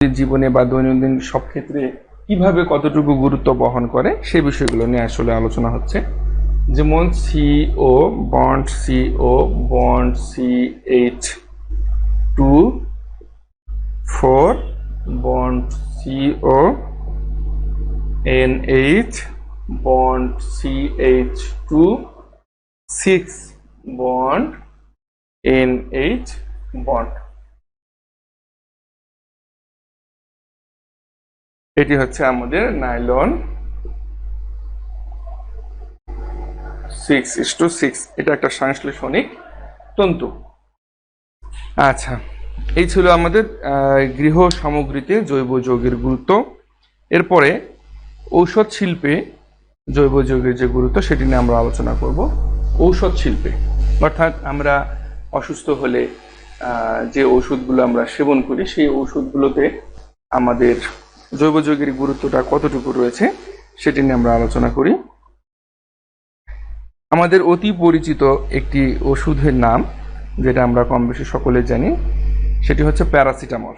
জীবনে বা দৈনন্দিন সব ক্ষেত্রে কিভাবে কতটুকু গুরুত্ব বহন করে সেই বিষয়গুলো নিয়ে আসলে আলোচনা হচ্ছে। যেমন CO bond CH2 4 bond CO NH bond CH2 6 bond NH bond. এটি হচ্ছে আমাদের নাইলন 6:6, এটা একটা সংশ্লেষণিক তন্তু। আচ্ছা, এই ছিল আমাদের গৃহ সামগ্রীতে জৈব যৌগের গুরুত্ব। এরপরে ঔষধ শিল্পে জৈব যৌগের যে গুরুত্ব সেটি নিয়ে আমরা আলোচনা করব। ঔষধ শিল্পে অর্থাৎ আমরা অসুস্থ হলে যে ওষুধগুলো আমরা সেবন করি সেই ওষুধগুলোতে আমাদের জৈব যৌগের গুরুত্বটা কতটুকু রয়েছে সেটি নিয়ে আমরা আলোচনা করি। আমাদের অতি পরিচিত একটি ওষুধের নাম, যেটা আমরা কম বেশি সকলে জানি, সেটি হচ্ছে প্যারাসিটামল।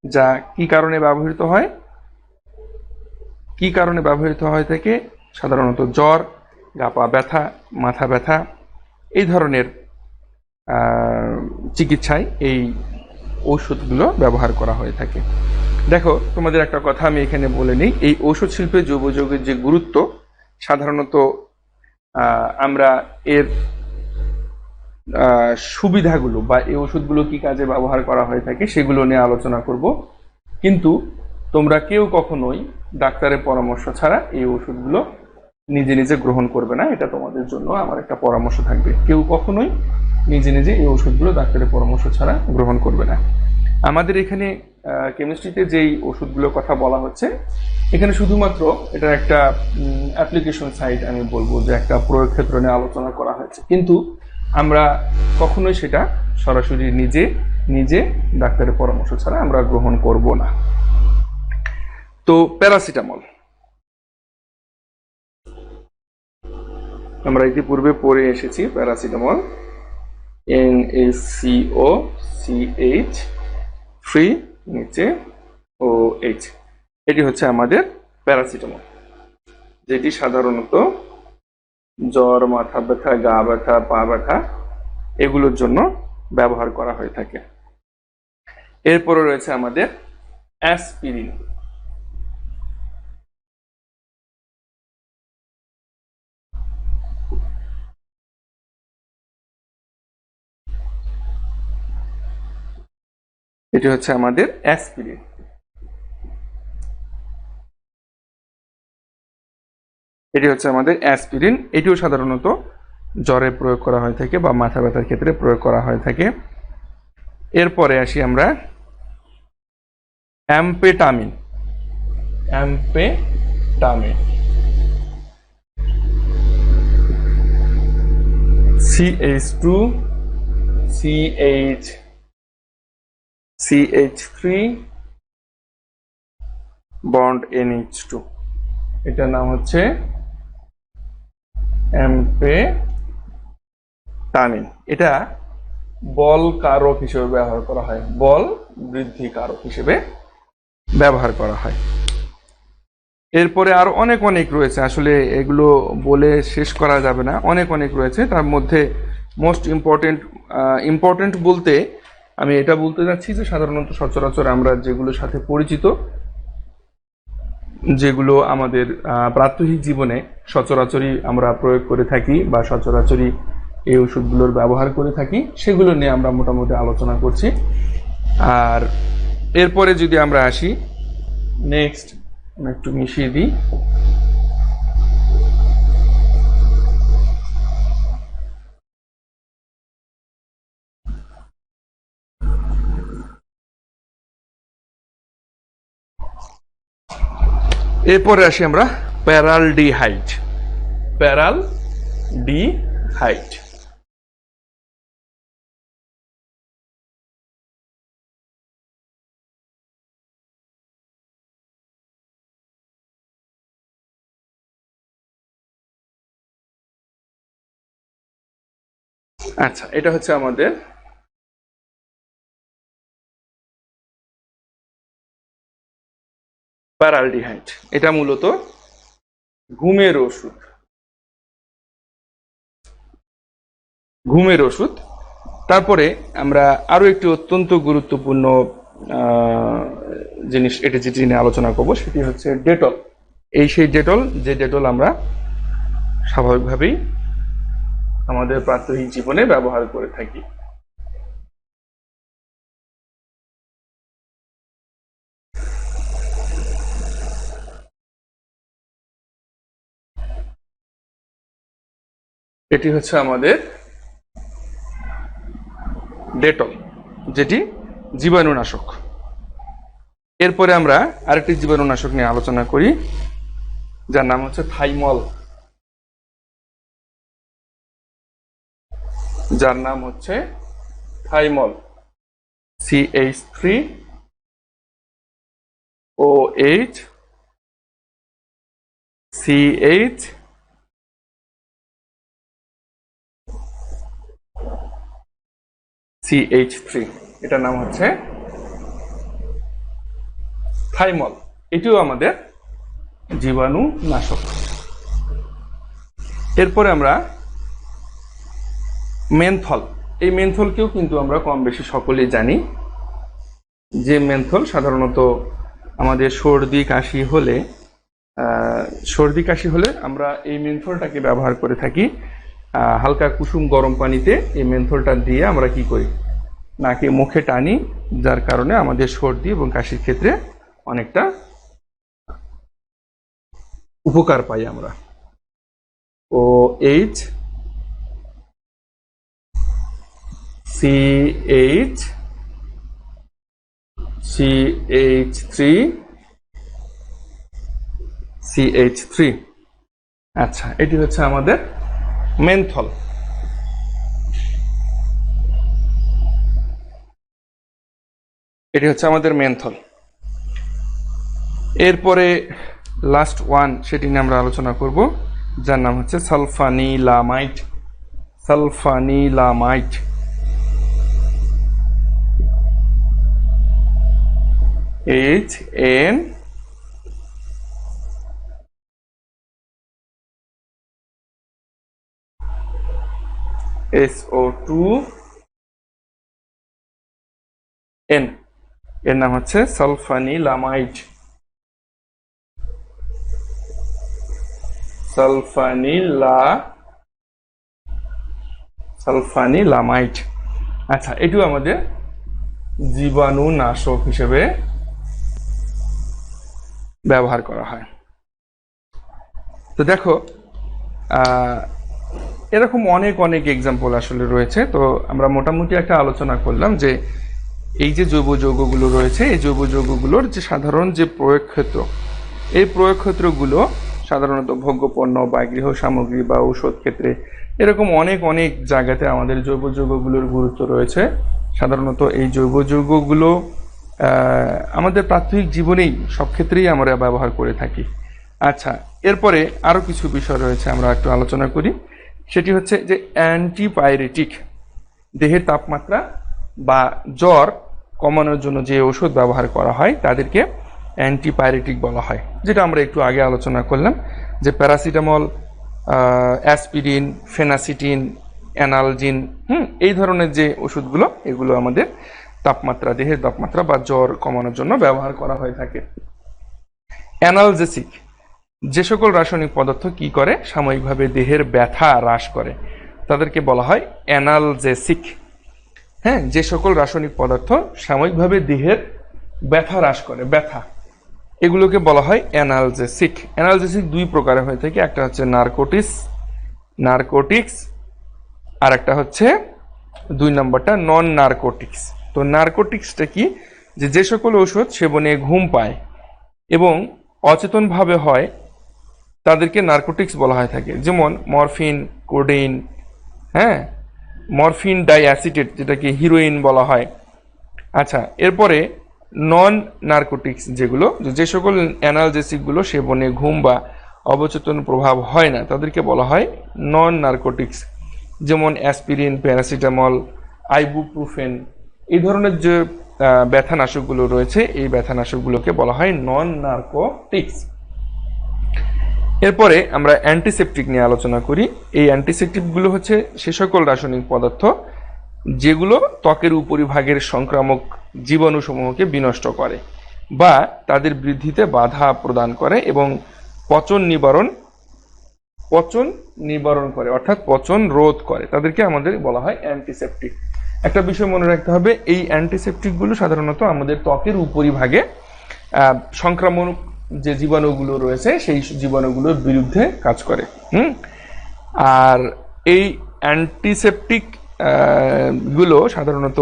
যা কি কারণে ব্যবহৃত হয়? থেকে সাধারণত জ্বর, গা পা ব্যথা, মাথা ব্যথা এই ধরনের চিকিৎসায় এই ঔষধগুলো ব্যবহার করা হয়ে থাকে। দেখো, তোমাদের একটা কথা আমি এখানে বলে নিই। এই ঔষধ শিল্পে জৈব যৌগের যে গুরুত্ব, সাধারণত আমরা এর সুবিধাগুলো বা এই ওষুধগুলো কি কাজে ব্যবহার করা হয়ে থাকে সেগুলো নিয়ে আলোচনা করব। কিন্তু তোমরা কেউ কখনোই ডাক্তারের পরামর্শ ছাড়া এই ওষুধগুলো নিজে নিজে গ্রহণ করবে না। এটা তোমাদের জন্য আমার একটা পরামর্শ থাকবে। কেউ কখনোই নিজে নিজে এই ওষুধগুলো ডাক্তারের পরামর্শ ছাড়া গ্রহণ করবে না। আমাদের এখানে কেমিস্ট্রিতে যেই ওষুধগুলোর কথা বলা হচ্ছে, এখানে শুধুমাত্র এটা একটা অ্যাপ্লিকেশন সাইট, আমি বলবো যে একটা প্রয়োগ ক্ষেত্র নিয়ে আলোচনা করা হয়েছে, কিন্তু আমরা কখনোই সেটা সরাসরি নিজে ডাক্তারের পরামর্শ ছাড়া আমরা গ্রহণ করব না। তো প্যারাসিটামল আমরা ইতিপূর্বে পড়ে এসেছি। প্যারাসিটামল NaCO3 নিচে OH, এটি হচ্ছে আমাদের প্যারাসিটামল, যেটি সাধারণত জ্বর, মাথা ব্যথা, গা ব্যথা, পা ব্যথা এগুলোর জন্য ব্যবহার করা হয়ে থাকে। এরপরে রয়েছে আমাদের অ্যাসপিরিন। এটি হচ্ছে আমাদের অ্যাসপিরিন। এটিও সাধারণত জ্বরে প্রয়োগ করা হয়ে থাকে বা মাথা ব্যথার ক্ষেত্রে প্রয়োগ করা হয়ে থাকে। এরপরে আসি আমরা অ্যাম্পেটামিন। CH2 CH3 বন্ড NH2, এটার নাম হচ্ছে অ্যাম্পেটামিন। এটা বল কারক হিসেবে ব্যবহার করা হয়, বল বৃদ্ধি কারক হিসেবে ব্যবহার করা হয়। এরপরে আরো অনেক রয়েছে, আসলে এগুলো বলে শেষ করা যাবে না, অনেক রয়েছে। তার মধ্যে মোস্ট ইম্পর্টেন্ট বলতে আমি এটা বলতে যাচ্ছি যে সাধারণত সচরাচর আমরা যেগুলোর সাথে পরিচিত, যেগুলো আমাদের প্রাত্যহিক জীবনে সচরাচরই আমরা প্রয়োগ করে থাকি বা সচরাচরই এই ওষুধগুলোর ব্যবহার করে থাকি, সেগুলো নিয়ে আমরা মোটামুটি আলোচনা করছি। আর এরপরে যদি আমরা আসি নেক্সট, একটু মিশিয়ে দিই। এরপরে আসি আমরা প্যারালডিহাইড। আচ্ছা, এটা হচ্ছে আমাদের প্যারালডিহাইড, এটা মূলত ঘুমের ওষুধ। ঘুমের ওষুধ। তারপরে আমরা আরো একটি অত্যন্ত গুরুত্বপূর্ণ জিনিস, এটা যেটি নিয়ে আলোচনা করব সেটি হচ্ছে ডেটল। এই সেই ডেটল, যে ডেটল আমরা স্বাভাবিকভাবেই আমাদের প্রাত্যহিক জীবনে ব্যবহার করে থাকি। এটি হচ্ছে আমাদের ডেটল, যেটি জীবাণুনাশক। এরপরে আমরা আরেকটি জীবাণুনাশক নিয়ে আলোচনা করি, যার নাম হচ্ছে থাইমল। যার নাম হচ্ছে থাইমল, CH3OH CH3, এটার নাম হচ্ছে থাইমল। এটিও আমাদের জীবাণুনাশক। এরপরে আমরা মেন্থল। এই মেন্থলকেও কিন্তু আমরা কম বেশি সকলেই জানি, যে মেন্থল সাধারণত আমাদের সর্দি কাশি হলে আমরা এই মেন্থলটাকে ব্যবহার করে থাকি। হালকা কুসুম গরম পানিতে এই মেন্থলটা দিয়ে আমরা কি করি, নাকে মুখে টানি, যার কারণে আমাদের সর্দি এবং কাশির ক্ষেত্রে অনেকটা উপকার পাই আমরা। OH CH3 আচ্ছা, এটি হচ্ছে আমাদের মেন্থল। এটি হচ্ছে আমাদের মেন্থল। এরপরে লাস্ট ওয়ান, সেটি নিয়ে আমরা আলোচনা করব, যার নাম হচ্ছে সালফানিলামাইড। সালফানিলামাইড HNSO2N, এর নাম হচ্ছে সালফানিলামাইড। সালফানিলামাইড। আচ্ছা, এটিও আমাদের জীবাণুনাশক হিসেবে ব্যবহার করা হয়। তো দেখো, এরকম অনেক অনেক এক্সাম্পল আসলে রয়েছে। তো আমরা মোটামুটি একটা আলোচনা করলাম যে এই যে জৈব যৌগগুলো রয়েছে, এই জৈব যৌগগুলোর যে সাধারণ যে প্রয়োগ ক্ষেত্র, এই প্রয়োগ ক্ষেত্রগুলো সাধারণত ভোগ্যপণ্য বা গৃহ সামগ্রী বা ঔষধ ক্ষেত্রে, এরকম অনেক অনেক জায়গাতে আমাদের জৈব যৌগগুলোর গুরুত্ব রয়েছে। সাধারণত এই জৈব যৌগগুলো আমাদের প্রাত্যহিক জীবনেই সব ক্ষেত্রেই আমরা ব্যবহার করে থাকি। আচ্ছা, এরপরে আরো কিছু বিষয় রয়েছে, আমরা একটু আলোচনা করি। সেটি হচ্ছে যে অ্যান্টিপাইরেটিক, দেহের তাপমাত্রা বা জ্বর কমানোর জন্য যে ওষুধ ব্যবহার করা হয় তাদেরকে অ্যান্টিপাইরেটিক বলা হয়, যেটা আমরা একটু আগে আলোচনা করলাম, যে প্যারাসিটামল, অ্যাসপিরিন, ফেনাসিটিন, অ্যানালজিন, এই ধরনের যে ওষুধগুলো, এগুলো আমাদের তাপমাত্রা, দেহের তাপমাত্রা বা জ্বর কমানোর জন্য ব্যবহার করা হয়ে থাকে। অ্যানালজেসিক, যে সকল রাসায়নিক পদার্থ কি করে, সাময়িকভাবে দেহের ব্যথা হ্রাস করে, তাদেরকে বলা হয় অ্যানালজেসিক। হ্যাঁ, যে সকল রাসায়নিক পদার্থ সাময়িকভাবে দেহের ব্যথা হ্রাস করে, ব্যথা, এগুলোকে বলা হয় অ্যানালজেসিক। অ্যানালজেসিক দুই প্রকারের হয়ে থাকে, একটা হচ্ছে নারকোটিক্স, আর একটা হচ্ছে 2 নম্বরটা নন নারকোটিক্স। তো নারকোটিক্সটা কি, যে সকল ঔষধ সেবনে ঘুম পায় এবং অচেতনভাবে হয় তাদেরকে নারকোটিক্স বলা হয়ে থাকে, যেমন মরফিন, কোডেইন, হ্যাঁ, মরফিন ডাইঅ্যাসিটেট, যেটাকে হিরোইন বলা হয়। আচ্ছা, এরপরে নন নারকোটিক্স, যেগুলো, যে সকল অ্যানালজেসিকগুলো সেবনে ঘুম বা অবচেতন প্রভাব হয় না, তাদেরকে বলা হয় নন নারকোটিক্স, যেমন অ্যাসপিরিন, প্যারাসিটামল, আইবুপ্রোফেন, এই ধরনের যে ব্যথানাশকগুলো রয়েছে, এই ব্যথানাশকগুলোকে বলা হয় নন নার্কোটিক্স। এরপরে আমরা অ্যান্টিসেপটিক নিয়ে আলোচনা করি। এই অ্যান্টিসেপটিকগুলো হচ্ছে সে সকল রাসায়নিক পদার্থ যেগুলো ত্বকের উপরিভাগের সংক্রামক জীবাণুসমূহকে বিনষ্ট করে বা তাদের বৃদ্ধিতে বাধা প্রদান করে এবং পচন নিবারণ করে, অর্থাৎ পচন রোধ করে, তাদেরকে আমাদের বলা হয় অ্যান্টিসেপটিক। একটা বিষয় মনে রাখতে হবে, এই অ্যান্টিসেপটিকগুলো সাধারণত আমাদের ত্বকের উপরিভাগে সংক্রামক যে জীবাণুগুলো রয়েছে সেই জীবাণুগুলোর বিরুদ্ধে কাজ করে। আর এই অ্যান্টিসেপটিক গুলো সাধারণত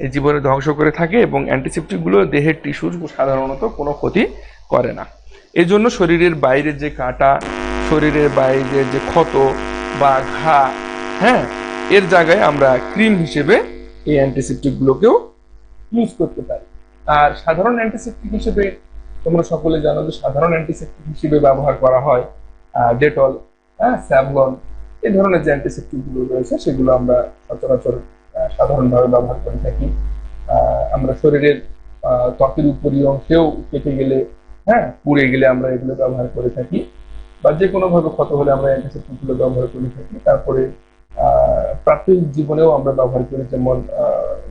এই জীবাণু ধ্বংস করে থাকে এবং অ্যান্টিসেপটিক গুলো দেহের টিস্যুর সাধারণত কোনো ক্ষতি করে না। এই জন্য শরীরের বাইরে যে কাটা, শরীরের বাইরে যে ক্ষত বা ঘা, এর জায়গায় আমরা ক্রিম হিসেবে এই অ্যান্টিসেপটিক গুলোকেও ইউজ করতে পারি। আর সাধারণ অ্যান্টিসেপটিক হিসেবে তোমরা সকলে জানো যে সাধারণ অ্যান্টিসেপটিক হিসেবে ব্যবহার করা হয় ডেটল, স্যাভলন, এই ধরনের যে অ্যান্টিসেপটিক গুলো রয়েছে সেগুলো আমরা সচরাচর সাধারণভাবে ব্যবহার করে থাকি। আমরা শরীরের ত্বকের উপরি অংশেও কেটে গেলে, পুড়ে গেলে আমরা এগুলো ব্যবহার করে থাকি, বা যে কোনো ভাবে ক্ষত হলে আমরা অ্যান্টিসেপটিক গুলো ব্যবহার করে থাকি। তারপরে প্রাত্যহিক জীবনেও আমরা ব্যবহার করি, যেমন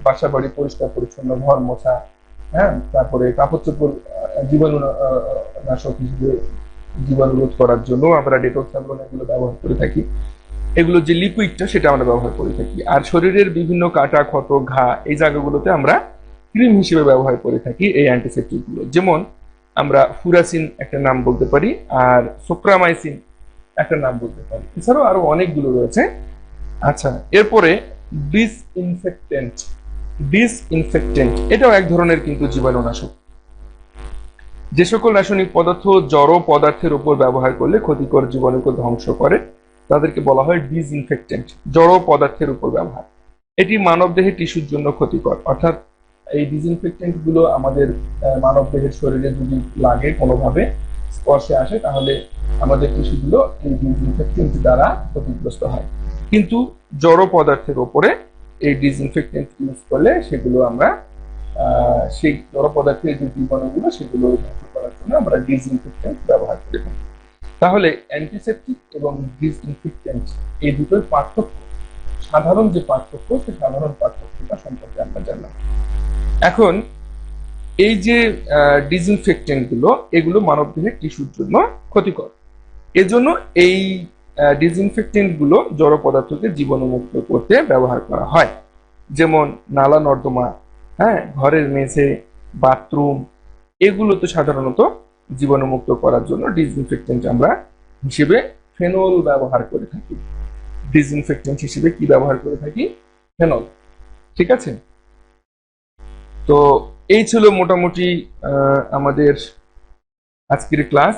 বাসা বাড়ি পরিষ্কার পরিচ্ছন্ন, ঘর মোছা, তারপরে কাপড় চোপড় জীবাণু নাশক হিসেবে জীবাণু রোধ করার জন্য আমরা ডেটল, স্যাভলন এগুলো ব্যবহার করে থাকি। এগুলো যে লিকুইডটা সেটা আমরা ব্যবহার করে থাকি। আর শরীরের বিভিন্ন কাটা, ক্ষত, ঘা এই জায়গাগুলোতে আমরা ক্রিম হিসেবে ব্যবহার করে থাকি এই অ্যান্টিসেপটিক গুলো। যেমন আমরা ফুরাসিন একটা নাম বলতে পারি, আর সোক্রামাইসিন একটা নাম বলতে পারি, এছাড়াও আরো অনেকগুলো রয়েছে। আচ্ছা, এরপরে ডিসইনফেক্টেন্ট এটাও এক ধরনের কিন্তু জীবাণুনাশক। যে সকল রাসায়নিক পদার্থ জড় পদার্থের উপর ব্যবহার করলে ক্ষতিকর জীবাণুকে ধ্বংস করে তাদেরকে বলা হয় ডিসইনফেক্টেন্ট। জড় পদার্থের উপর ব্যবহার, এটি মানবদেহের টিস্যুর জন্য ক্ষতিকর। অর্থাৎ এই ডিসইনফেক্টেন্ট গুলো আমাদের মানবদেহের শরীরে যদি লাগে, কোনোভাবে স্পর্শে আসে, তাহলে আমাদের টিস্যুগুলো এই ডিসইনফেক্টেন্ট দ্বারা ক্ষতিগ্রস্ত হয়। কিন্তু জড় পদার্থের উপরে এই ডিসইনফেক্টেন্ট ইউজ করলে সেগুলো আমরা সেই জড় পদার্থের যে জীবাণুগুলো সেগুলো ধ্বংস করার জন্য আমরা ডিসইনফেক্টেন্ট ব্যবহার করে থাকি। তাহলে অ্যান্টিসেপটিক এবং ডিসইনফেক্টেন্ট এই দুটোর পার্থক্য, সাধারণ যে পার্থক্য, সেই সাধারণ পার্থক্যটা সম্পর্কে আমরা জানলাম। এখন এই যে ডিসইনফেক্টেন্ট গুলো, এগুলো মানবদেহের টিস্যুর জন্য ক্ষতিকর। এজন্য এই ডিসইনফেক্টেন্ট গুলো জড় পদার্থকে জীবাণুমুক্ত করতে ব্যবহার করা হয়। যেমন নালা নর্দমা, ঘরের মেঝে, বাথরুম, এগুলোতে সাধারণত জীবাণুমুক্ত করার জন্য ডিসইনফেক্টেন্ট আমরা হিসেবে ফেনল ব্যবহার করে থাকি। ডিসইনফেক্টেন্ট হিসেবে কি ব্যবহার করে থাকি? ফেনল। ঠিক আছে, তো এই ছিল মোটামুটি আমাদের আজকের ক্লাস।